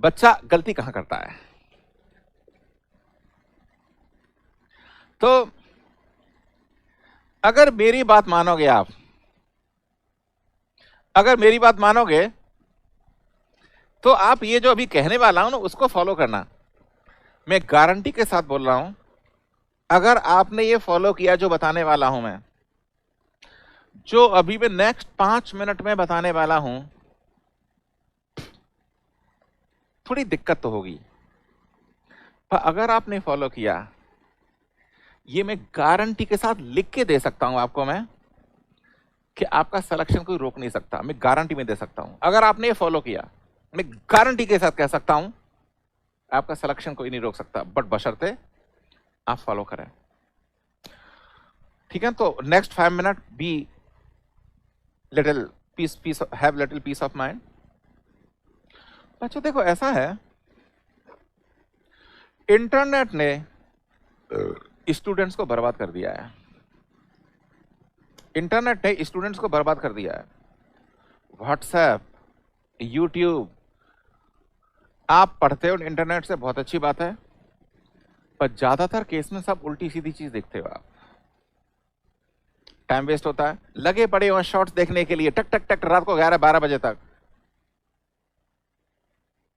बच्चा गलती कहां करता है? तो अगर मेरी बात मानोगे आप, अगर मेरी बात मानोगे तो आप ये जो अभी कहने वाला हूं ना उसको फॉलो करना। मैं गारंटी के साथ बोल रहा हूं, अगर आपने ये फॉलो किया जो बताने वाला हूं मैं, जो अभी मैं नेक्स्ट 5 मिनट में बताने वाला हूं, थोड़ी दिक्कत तो होगी, पर अगर आपने फॉलो किया, ये मैं गारंटी के साथ लिख के दे सकता हूं आपको मैं, कि आपका सिलेक्शन कोई रोक नहीं सकता। मैं गारंटी में दे सकता हूं, अगर आपने ये फॉलो किया, मैं गारंटी के साथ कह सकता हूं आपका सिलेक्शन कोई नहीं रोक सकता, बट बशर्ते आप फॉलो करें। ठीक है, तो next 5 minute be little peace have little peace of mind. बच्चों देखो ऐसा है, इंटरनेट ने स्टूडेंट्स को बर्बाद कर दिया है। इंटरनेट ने स्टूडेंट्स को बर्बाद कर दिया है। व्हाट्सएप, यूट्यूब, आप पढ़ते हो इंटरनेट से, बहुत अच्छी बात है, पर ज्यादातर केस में सब उल्टी सीधी चीज देखते हो आप। टाइम वेस्ट होता है, लगे पड़े हो शॉर्ट्स देखने के लिए, टक टक टक रात को 11-12 बजे तक।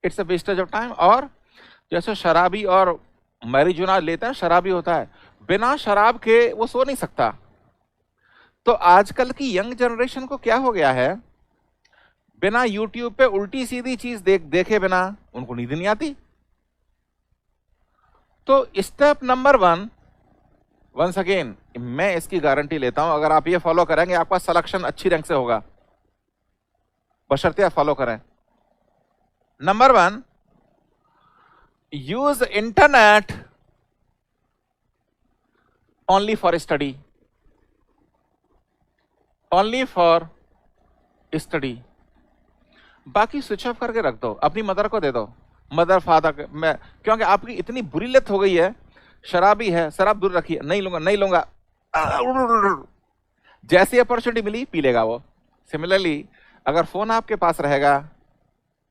It's a wastage of time. और जैसे शराबी और मैरिजुना लेता है, शराबी होता है, बिना शराब के वो सो नहीं सकता। तो आजकल की यंग जनरेशन को क्या हो गया है, बिना यूट्यूब पे उल्टी सीधी चीज देखे बिना उनको नींद नहीं आती। तो स्टेप नंबर 1, वंस अगेन मैं इसकी गारंटी लेता हूं, अगर आप ये फॉलो करेंगे आपका सिलेक्शन अच्छी रैंक से होगा, बशर्ते आप फॉलो करें। Number 1, use internet only for study, only for study. बाकी स्विच ऑफ करके रख दो, अपनी मदर को दे दो, मदर फादर में, क्योंकि आपकी इतनी बुरी लत हो गई है, शराबी है, शराब दूर रखिए, नहीं लूंगा नहीं लूंगा, जैसी अपॉर्चुनिटी मिली पी लेगा वो। सिमिलरली अगर फोन आपके पास रहेगा,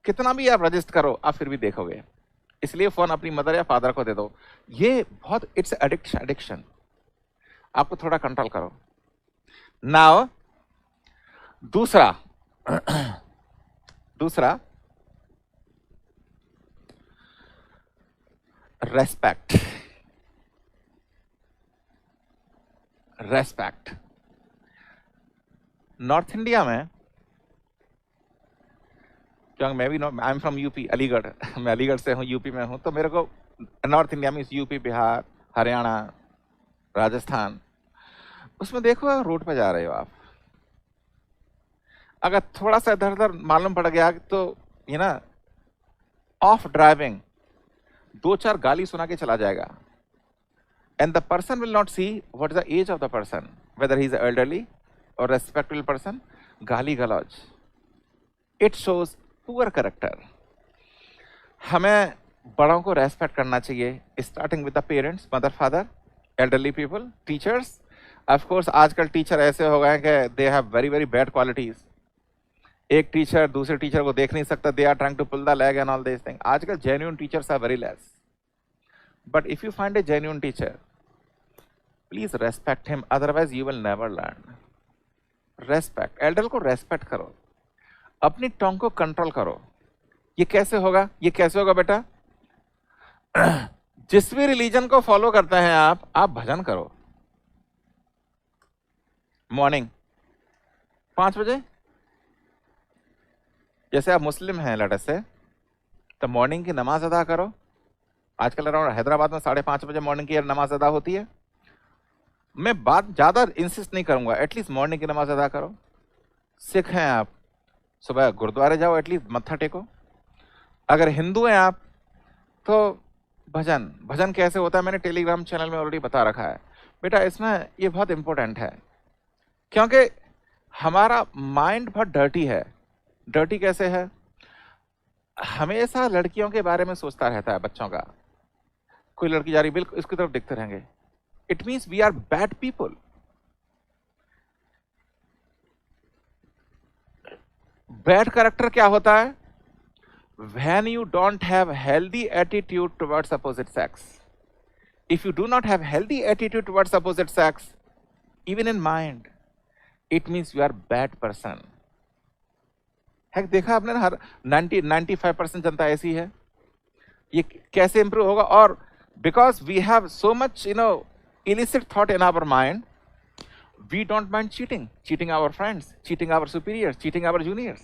कितना भी आप रजिस्ट करो आप फिर भी देखोगे। इसलिए फोन अपनी मदर या फादर को दे दो। ये बहुत इट्स एडिक्शन, एडिक्शन, आपको थोड़ा कंट्रोल करो। नाउ दूसरा दूसरा रेस्पेक्ट। रेस्पेक्ट नॉर्थ इंडिया में, क्योंकि मैं भी I am from UP, Aligarh मैं अलीगढ़ से हूँ, यूपी में हूँ, तो मेरे को नॉर्थ इंडिया में यूपी, बिहार, हरियाणा, राजस्थान, उसमें देखो रोड पे जा रहे हो आप, अगर थोड़ा सा इधर उधर मालूम पड़ गया तो ये ना ऑफ ड्राइविंग 2-4 गाली सुना के चला जाएगा, and the person will not see what is the age of the person, whether he is elderly और रेस्पेक्टेबल पर्सन। गाली गलौज, इट शोज पुअर कैरेक्टर। हमें बड़ों को रेस्पेक्ट करना चाहिए, starting with the parents, mother father, elderly people, teachers. Of course आजकल teacher ऐसे हो गए हैं कि they have very very bad qualities. एक टीचर दूसरे टीचर को देख नहीं सकता, they are trying to pull the leg and all this thing. आजकल genuine teachers are very less, but if you find a genuine teacher, please respect him, otherwise you will never learn. Respect, Elder को respect करो, अपनी टंग को control करो। ये कैसे होगा, ये कैसे होगा बेटा? जिस भी रिलीजन को फॉलो करते हैं आप भजन करो, मॉर्निंग 5 बजे। जैसे आप मुस्लिम हैं लड़े से, तो मॉर्निंग की नमाज अदा करो। आजकल अराउंड हैदराबाद में 5:30 बजे मॉर्निंग की नमाज अदा होती है। मैं बात ज्यादा इंसिस्ट नहीं करूंगा, एटलीस्ट मॉर्निंग की नमाज अदा करो। सिख हैं आप, सुबह गुरुद्वारे जाओ, एटलीस्ट मत्था टेको। अगर हिंदू हैं आप, तो भजन। भजन कैसे होता है मैंने टेलीग्राम चैनल में ऑलरेडी बता रखा है बेटा। इसमें ये बहुत इंपॉर्टेंट है, क्योंकि हमारा माइंड बहुत डर्टी है। डर्टी कैसे है? हमेशा लड़कियों के बारे में सोचता रहता है, बच्चों का। कोई लड़की जा रही, बिल्कुल इसकी तरफ देखते रहेंगे। It means we are bad people. Bad character क्या होता है? when you don't have healthy attitude towards opposite sex. If you do not have healthy attitude towards opposite sex, even in mind, it means you are bad person. है देखा आपने ना, हर 95% जनता ऐसी है. ये कैसे इंप्रूव होगा? और because we have so much illicit thought in our mind, we don't mind cheating our friends, cheating our superiors, cheating our juniors.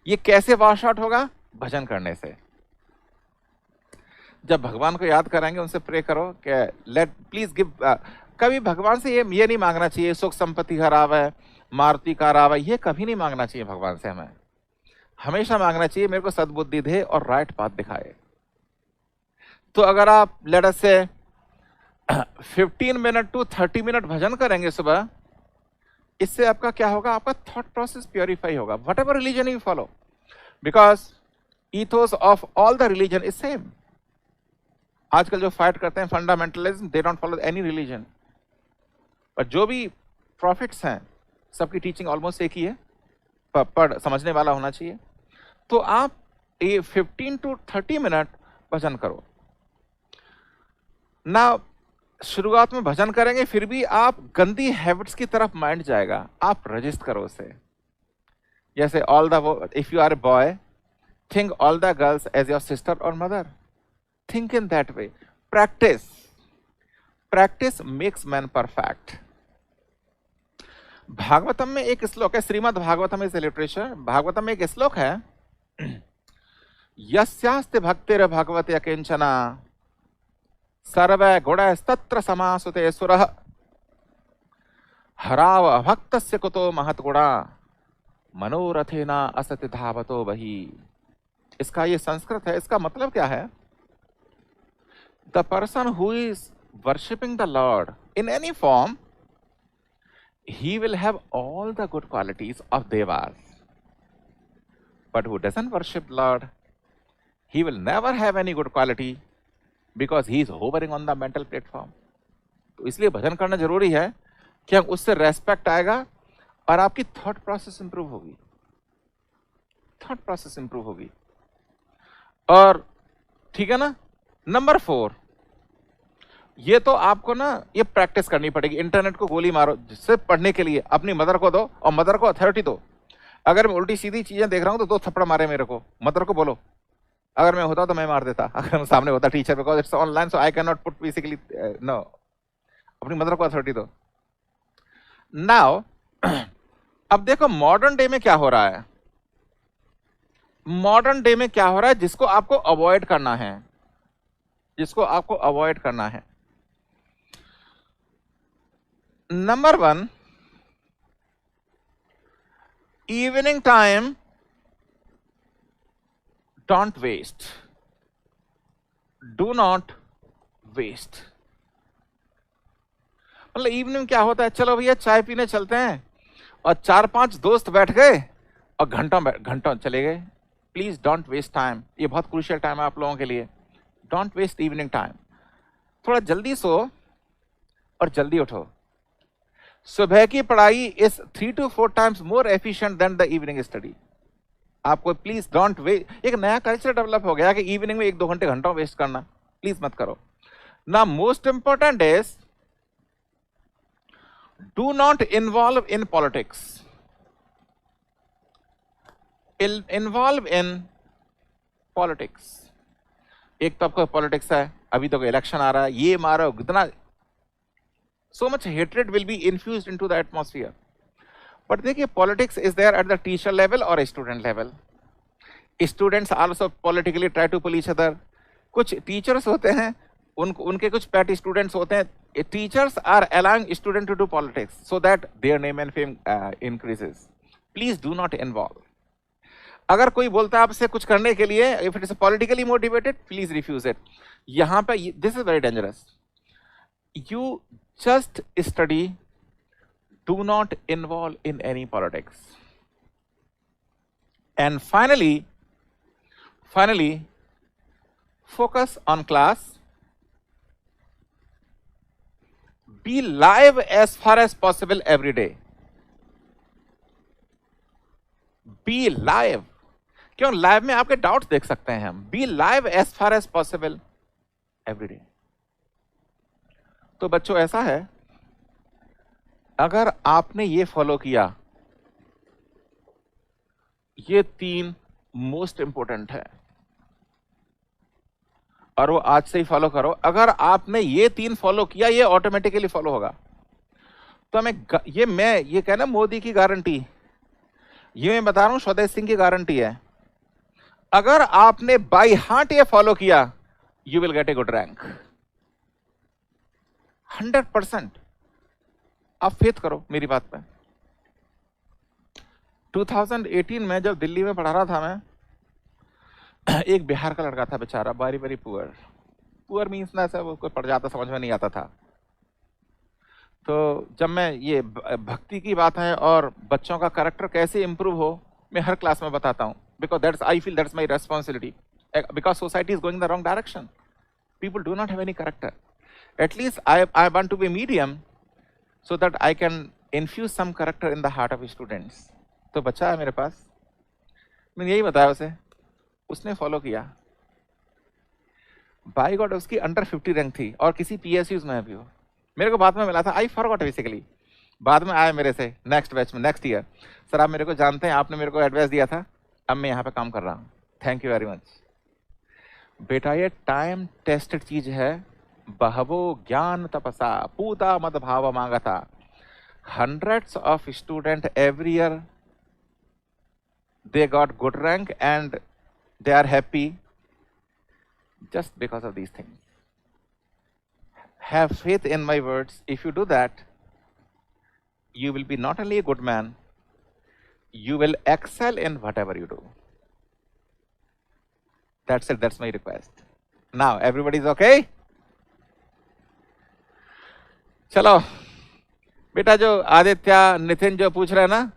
ये कैसे वॉश आउट होगा? भजन करने से. जब भगवान को याद कराएंगे, उनसे प्रे करो कि लेट प्लीज गिव. कभी भगवान से ये नहीं मांगना चाहिए सुख संपत्ति खराब है, मारुति कार आवा, ये कभी नहीं मांगना चाहिए भगवान से. हमें हमेशा मांगना चाहिए मेरे को सद्बुद्धि दे और राइट पाथ दिखाए. तो अगर आप लेट अस से 15 मिनट टू 30 मिनट भजन करेंगे सुबह, इससे आपका क्या होगा? आपका थॉट प्रोसेस प्योरीफाई होगा. What ever religion you follow, because ethos of all the religion is same. आजकल जो फाइट करते हैं fundamentalism, they don't follow any religion, पर जो भी प्रॉफिट्स हैं सबकी टीचिंग ऑलमोस्ट एक ही है. पर समझने वाला होना चाहिए. तो आप ये 15 to 30 मिनट भजन करो ना. शुरुआत में भजन करेंगे, फिर भी आप गंदी हैबिट्स की तरफ माइंड जाएगा. आप रजिस्ट करो उसे. जैसे all the, if you are a boy, think all the girls as your sister और mother. Think in that way. Practice makes man perfect. Bhagavatam में एक श्लोक है, श्रीमद् भागवतम इज लिटरेचर. भागवतम में एक श्लोक है, यस्यास्ति भक्तिर् भगवते किंचना सर्वे गुणस्तत्र समासुते सुरः हराव अभक्तस्य कुतो महत्गुणा मनोरथेना असति धावतो बहि. इसका ये संस्कृत है. इसका मतलब क्या है? The person who is worshipping the Lord in any form, he will have all the good qualities of devas, but who doesn't worship Lord, he will never have any good quality because he is hovering on the mental platform. तो इसलिए भजन करना जरूरी है कि हम उससे respect आएगा और आपकी थॉट प्रोसेस इंप्रूव होगी. थॉट प्रोसेस इंप्रूव होगी. और ठीक है ना. नंबर 4, ये तो आपको ना ये प्रैक्टिस करनी पड़ेगी. इंटरनेट को गोली मारो सिर्फ पढ़ने के लिए. अपनी मदर को दो और मदर को अथॉरिटी दो. अगर मैं उल्टी सीधी चीजें देख रहा हूं तो 2 थप्पड़ मारे मेरे को. मदर को बोलो. अगर मैं होता तो मैं मार देता, अगर मैं सामने होता teacher, because it's online so I can not put basically no. अपनी मदर को अथॉरिटी दो. नाउ अब देखो मॉडर्न डे में क्या हो रहा है. मॉडर्न डे में क्या हो रहा है जिसको आपको अवॉइड करना है. जिसको आपको अवॉइड करना है. Number 1, evening time don't waste. Do not waste. मतलब इवनिंग क्या होता है, चलो भैया चाय पीने चलते हैं और 4-5 दोस्त बैठ गए और घंटों चले गए. Please don't waste time. ये बहुत क्रूशियल टाइम है आप लोगों के लिए. Don't waste evening time. थोड़ा जल्दी सो और जल्दी उठो. सुबह की पढ़ाई is 3 to 4 times more efficient than the evening study. आपको प्लीज डोंट वेस्ट. एक नया कल्चर डेवलप हो गया कि इवनिंग में 1-2 घंटों वेस्ट करना. प्लीज मत करो ना. Most important is do not involve in politics. Involve in politics. एक तो आपको पॉलिटिक्स है, अभी तो इलेक्शन आ रहा है, ये मारो कितना. So much hatred will be infused into the atmosphere. But देखिए politics is there at the teacher level or student level. Students also politically try to pull each other. कुछ teachers होते हैं, उनके कुछ petty students होते हैं. Teachers are allowing students to do politics so that their name and fame increases. Please do not involve. अगर कोई बोलता है आपसे कुछ करने के लिए, if it is politically motivated, please refuse it. यहाँ पे this is very dangerous. You just study, do not involve in any politics. And finally, focus on class. Be live as far as possible every day. Be live. क्यों? Live में आपके doubts देख सकते हैं हम। Be live as far as possible every day. तो बच्चों ऐसा है, अगर आपने ये फॉलो किया, ये 3 मोस्ट इंपॉर्टेंट है और वो आज से ही फॉलो करो। अगर आपने ये 3 फॉलो किया, ये ऑटोमेटिकली फॉलो होगा। तो मैं ये कहना मोदी की गारंटी, ये मैं बता रहा हूं स्वदेश सिंह की गारंटी है। अगर आपने बाई हार्ट ये फॉलो किया, you will get a good rank 100%। आप फेथ करो मेरी बात पे। 2018 में जब दिल्ली में पढ़ा रहा था मैं, एक बिहार का लड़का था बेचारा, वेरी वेरी पुअर मीन्स ना सब कोई पढ़ जाता, समझ में नहीं आता था। तो जब मैं ये भक्ति की बात है और बच्चों का कैरेक्टर कैसे इंप्रूव हो, मैं हर क्लास में बताता हूँ, because that's I feel that's my responsibility, because society is going the wrong direction, people do not have any character. At least I want to be medium so that I can infuse some character in the heart of students। तो बच्चा है मेरे पास, मैंने यही बताया उसे, उसने follow किया। बाय गॉड उसकी अंडर 50 रैंक थी और किसी PSUs में भी हो। मेरे को बाद में मिला था, आई फॉरगॉट बेसिकली। बाद में आया मेरे से नेक्स्ट बैच में, नेक्स्ट ईयर, सर आप मेरे को जानते हैं, आपने मेरे को एडवाइस दिया था, अब मैं यहाँ पे काम कर रहा हूँ, थैंक यू वेरी मच। बेटा ये टाइम टेस्टेड चीज है। बहवो ज्ञान तपसा पूता मद भाव मांगता। Hundreds of students every year they got good rank and they are happy just because of these things. Have faith in my words. If you do that, you will be not only a good man, you will excel in whatever you do. That's it, that's my request. Now everybody is okay? चलो बेटा, जो आदित्य नितिन जो पूछ रहे हैं ना,